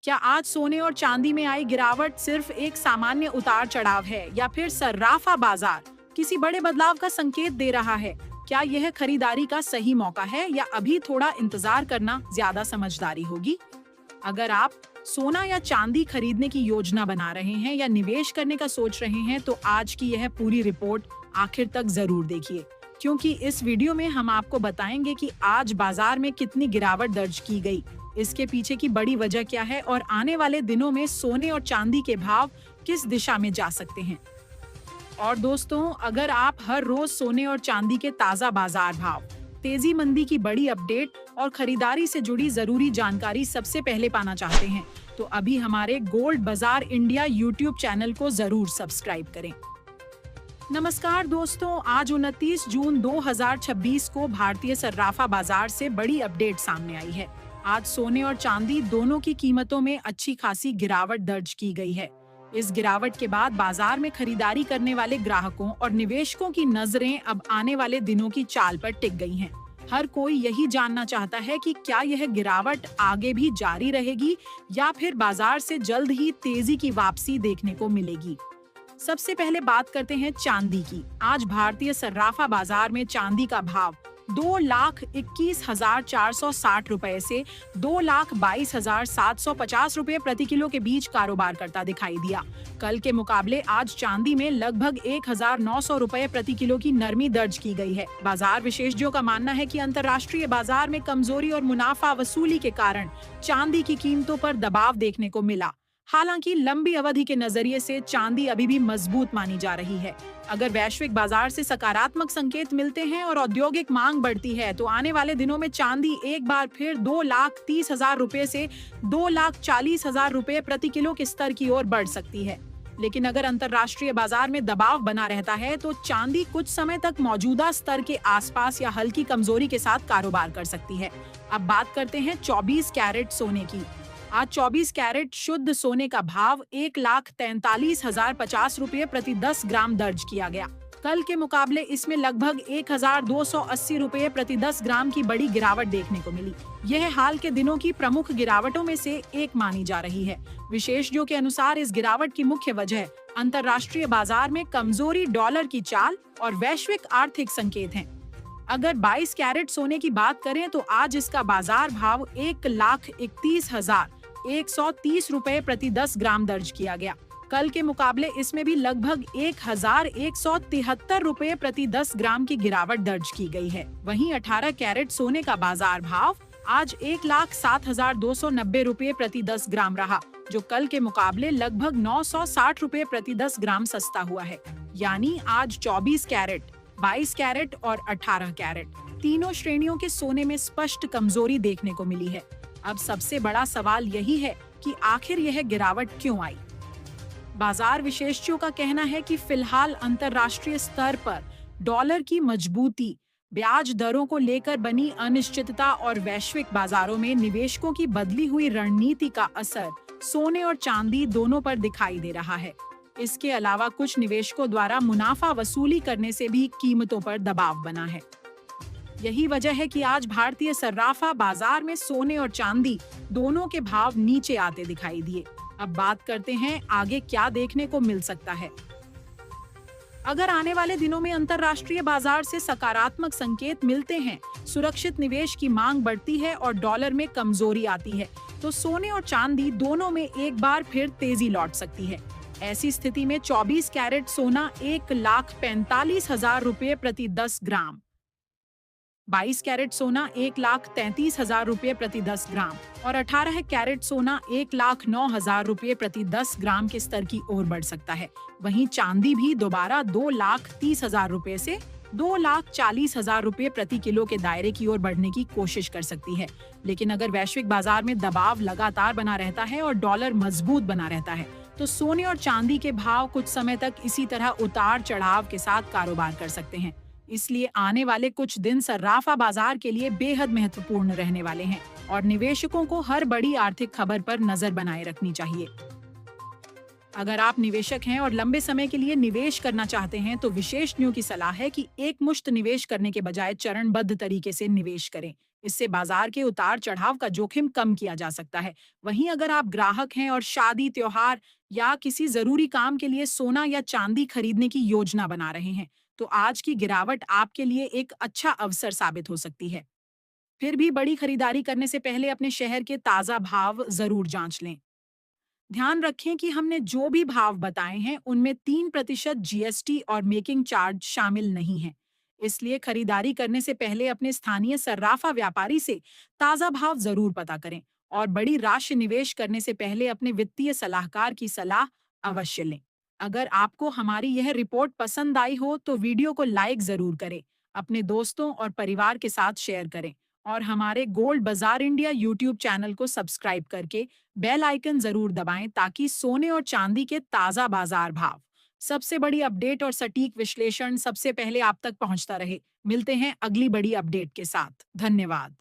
क्या आज सोने और चांदी में आई गिरावट सिर्फ एक सामान्य उतार चढ़ाव है या फिर सर्राफा बाजार किसी बड़े बदलाव का संकेत दे रहा है? क्या यह खरीदारी का सही मौका है या अभी थोड़ा इंतजार करना ज्यादा समझदारी होगी? अगर आप सोना या चांदी खरीदने की योजना बना रहे हैं या निवेश करने का सोच रहे हैं तो आज की यह पूरी रिपोर्ट आखिर तक जरूर देखिए, क्योंकि इस वीडियो में हम आपको बताएंगे कि आज बाजार में कितनी गिरावट दर्ज की गई, इसके पीछे की बड़ी वजह क्या है और आने वाले दिनों में सोने और चांदी के भाव किस दिशा में जा सकते हैं। और दोस्तों, अगर आप हर रोज सोने और चांदी के ताजा बाजार भाव, तेजी मंदी की बड़ी अपडेट और खरीदारी से जुड़ी जरूरी जानकारी सबसे पहले पाना चाहते हैं, तो अभी हमारे गोल्ड बाजार इंडिया यूट्यूब चैनल को जरूर सब्सक्राइब करें। नमस्कार दोस्तों, आज 29 जून 2026 को भारतीय सर्राफा बाजार से बड़ी अपडेट सामने आई है। आज सोने और चांदी दोनों की कीमतों में अच्छी खासी गिरावट दर्ज की गई है। इस गिरावट के बाद बाजार में खरीदारी करने वाले ग्राहकों और निवेशकों की नजरें अब आने वाले दिनों की चाल पर टिक गई हैं। हर कोई यही जानना चाहता है कि क्या यह गिरावट आगे भी जारी रहेगी या फिर बाजार से जल्द ही तेजी की वापसी देखने को मिलेगी। सबसे पहले बात करते हैं चांदी की। आज भारतीय सर्राफा बाजार में चांदी का भाव 2,21,460 रुपए से 2,22,750 रुपए प्रति किलो के बीच कारोबार करता दिखाई दिया। कल के मुकाबले आज चांदी में लगभग 1,900 रुपए प्रति किलो की नरमी दर्ज की गई है। बाजार विशेषज्ञों का मानना है कि अंतर्राष्ट्रीय बाजार में कमजोरी और मुनाफा वसूली के कारण चांदी की कीमतों पर दबाव देखने को मिला। हालांकि लंबी अवधि के नजरिए से चांदी अभी भी मजबूत मानी जा रही है। अगर वैश्विक बाजार से सकारात्मक संकेत मिलते हैं और औद्योगिक मांग बढ़ती है तो आने वाले दिनों में चांदी एक बार फिर 2,30,000 रुपए से 2,40,000 रुपए प्रति किलो के स्तर की ओर बढ़ सकती है। लेकिन अगर अंतर्राष्ट्रीय बाजार में दबाव बना रहता है तो चांदी कुछ समय तक मौजूदा स्तर के आसपास या हल्की कमजोरी के साथ कारोबार कर सकती है। अब बात करते हैं 24 कैरेट सोने की। आज 24 कैरेट शुद्ध सोने का भाव 1,43,050 रुपए प्रति 10 ग्राम दर्ज किया गया। कल के मुकाबले इसमें लगभग 1,280 रुपए प्रति 10 ग्राम की बड़ी गिरावट देखने को मिली। यह हाल के दिनों की प्रमुख गिरावटों में से एक मानी जा रही है। विशेषज्ञों के अनुसार इस गिरावट की मुख्य वजह अंतर्राष्ट्रीय बाजार में कमजोरी, डॉलर की चाल और वैश्विक आर्थिक संकेत हैं। अगर 22 कैरेट सोने की बात करें तो आज इसका बाजार भाव 1,31,130 रुपए प्रति 10 ग्राम दर्ज किया गया। कल के मुकाबले इसमें भी लगभग 1,173 रुपए प्रति 10 ग्राम की गिरावट दर्ज की गई है। वहीं 18 कैरेट सोने का बाजार भाव आज 1,07,290 रुपए प्रति 10 ग्राम रहा, जो कल के मुकाबले लगभग 960 रुपए प्रति 10 ग्राम सस्ता हुआ है। यानी आज 24 कैरेट, 22 कैरेट और 18 कैरेट तीनों श्रेणियों के सोने में स्पष्ट कमजोरी देखने को मिली है। अब सबसे बड़ा सवाल यही है कि आखिर यह गिरावट क्यों आई। बाजार विशेषज्ञों का कहना है कि फिलहाल अंतर्राष्ट्रीय स्तर पर डॉलर की मजबूती, ब्याज दरों को लेकर बनी अनिश्चितता और वैश्विक बाजारों में निवेशकों की बदली हुई रणनीति का असर सोने और चांदी दोनों पर दिखाई दे रहा है। इसके अलावा कुछ निवेशकों द्वारा मुनाफा वसूली करने से भी कीमतों पर दबाव बना है। यही वजह है कि आज भारतीय सर्राफा बाजार में सोने और चांदी दोनों के भाव नीचे आते दिखाई दिए। अब बात करते हैं आगे क्या देखने को मिल सकता है। अगर आने वाले दिनों में अंतर्राष्ट्रीय बाजार से सकारात्मक संकेत मिलते हैं, सुरक्षित निवेश की मांग बढ़ती है और डॉलर में कमजोरी आती है, तो सोने और चांदी दोनों में एक बार फिर तेजी लौट सकती है। ऐसी स्थिति में 24 कैरेट सोना 1,45,000 रुपए प्रति 10 ग्राम, 22 कैरेट सोना 1,33,000 रुपए प्रति 10 ग्राम और 18 कैरेट सोना 1,09,000 रुपए प्रति 10 ग्राम के स्तर की ओर बढ़ सकता है। वहीं चांदी भी दोबारा 2,30,000 रुपए से 2,40,000 रुपए प्रति किलो के दायरे की ओर बढ़ने की कोशिश कर सकती है। लेकिन अगर वैश्विक बाजार में दबाव लगातार बना रहता है और डॉलर मजबूत बना रहता है तो सोने और चांदी के भाव कुछ समय तक इसी तरह उतार चढ़ाव के साथ कारोबार कर सकते हैं। इसलिए आने वाले कुछ दिन सर्राफा बाजार के लिए बेहद महत्वपूर्ण रहने वाले हैं और निवेशकों को हर बड़ी आर्थिक खबर पर नजर बनाए रखनी चाहिए। अगर आप निवेशक हैं और लंबे समय के लिए निवेश करना चाहते हैं तो विशेषज्ञों की सलाह है कि एक मुश्त निवेश करने के बजाय चरणबद्ध तरीके से निवेश करें। इससे बाजार के उतार चढ़ाव का जोखिम कम किया जा सकता है। वहीं अगर आप ग्राहक हैं और शादी, त्योहार या किसी जरूरी काम के लिए सोना या चांदी खरीदने की योजना बना रहे हैं, तो आज की गिरावट आपके लिए एक अच्छा अवसर साबित हो सकती है। फिर भी बड़ी खरीदारी करने से पहले अपने शहर के ताजा भाव जरूर जांच लें। ध्यान रखें कि हमने जो भी भाव बताए हैं उनमें 3% जीएसटी और मेकिंग चार्ज शामिल नहीं है। इसलिए खरीदारी करने से पहले अपने स्थानीय सर्राफा व्यापारी से ताजा भाव जरूर पता करें और बड़ी राशि निवेश करने से पहले अपने वित्तीय सलाहकार की सलाह अवश्य लें। अगर आपको हमारी यह रिपोर्ट पसंद आई हो तो वीडियो को लाइक जरूर करें, अपने दोस्तों और परिवार के साथ शेयर करें और हमारे गोल्ड बाजार इंडिया यूट्यूब चैनल को सब्सक्राइब करके बेल आइकन जरूर दबाएं ताकि सोने और चांदी के ताजा बाजार भाव, सबसे बड़ी अपडेट और सटीक विश्लेषण सबसे पहले आप तक पहुंचता रहे। मिलते हैं अगली बड़ी अपडेट के साथ। धन्यवाद।